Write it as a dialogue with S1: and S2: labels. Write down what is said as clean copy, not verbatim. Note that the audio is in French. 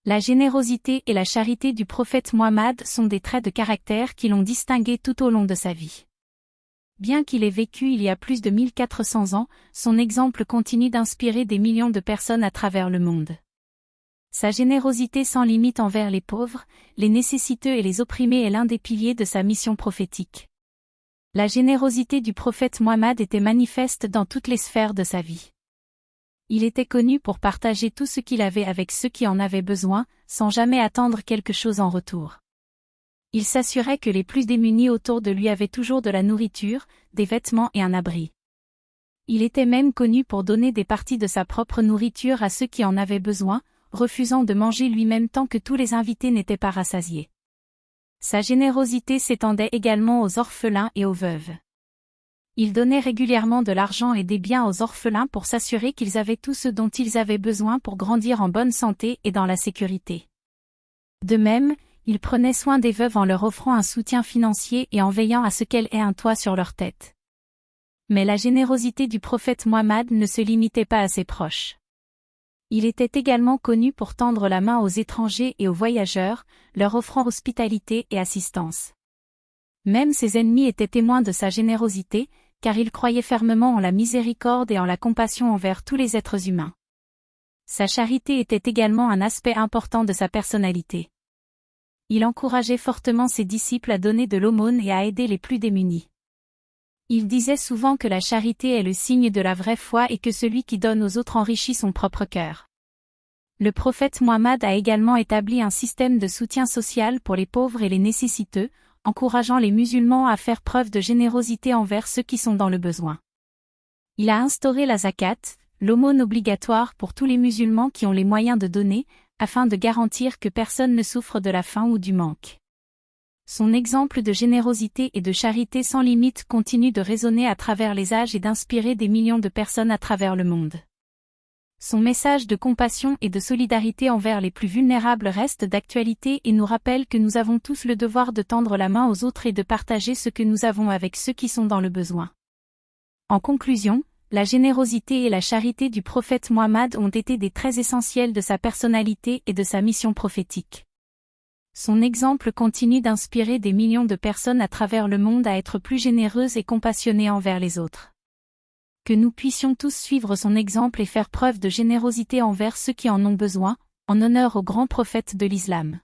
S1: La générosité et la charité du prophète Muhammad sont des traits de caractère qui l'ont distingué tout au long de sa vie. Bien qu'il ait vécu il y a plus de 1400 ans, son exemple continue d'inspirer des millions de personnes à travers le monde. Sa générosité sans limite envers les pauvres, les nécessiteux et les opprimés est l'un des piliers de sa mission prophétique. La générosité du prophète Muhammad était manifeste dans toutes les sphères de sa vie. Il était connu pour partager tout ce qu'il avait avec ceux qui en avaient besoin, sans jamais attendre quelque chose en retour. Il s'assurait que les plus démunis autour de lui avaient toujours de la nourriture, des vêtements et un abri. Il était même connu pour donner des parties de sa propre nourriture à ceux qui en avaient besoin, refusant de manger lui-même tant que tous les invités n'étaient pas rassasiés. Sa générosité s'étendait également aux orphelins et aux veuves. Il donnait régulièrement de l'argent et des biens aux orphelins pour s'assurer qu'ils avaient tout ce dont ils avaient besoin pour grandir en bonne santé et dans la sécurité. De même, il prenait soin des veuves en leur offrant un soutien financier et en veillant à ce qu'elles aient un toit sur leur tête. Mais la générosité du prophète Muhammad ne se limitait pas à ses proches. Il était également connu pour tendre la main aux étrangers et aux voyageurs, leur offrant hospitalité et assistance. Même ses ennemis étaient témoins de sa générosité, car il croyait fermement en la miséricorde et en la compassion envers tous les êtres humains. Sa charité était également un aspect important de sa personnalité. Il encourageait fortement ses disciples à donner de l'aumône et à aider les plus démunis. Il disait souvent que la charité est le signe de la vraie foi et que celui qui donne aux autres enrichit son propre cœur. Le prophète Muhammad a également établi un système de soutien social pour les pauvres et les nécessiteux, encourageant les musulmans à faire preuve de générosité envers ceux qui sont dans le besoin. Il a instauré la zakat, l'aumône obligatoire pour tous les musulmans qui ont les moyens de donner, afin de garantir que personne ne souffre de la faim ou du manque. Son exemple de générosité et de charité sans limite continue de résonner à travers les âges et d'inspirer des millions de personnes à travers le monde. Son message de compassion et de solidarité envers les plus vulnérables reste d'actualité et nous rappelle que nous avons tous le devoir de tendre la main aux autres et de partager ce que nous avons avec ceux qui sont dans le besoin. En conclusion, la générosité et la charité du prophète Muhammad ont été des traits essentiels de sa personnalité et de sa mission prophétique. Son exemple continue d'inspirer des millions de personnes à travers le monde à être plus généreuses et compassionnées envers les autres. Que nous puissions tous suivre son exemple et faire preuve de générosité envers ceux qui en ont besoin, en honneur au grand prophète de l'islam.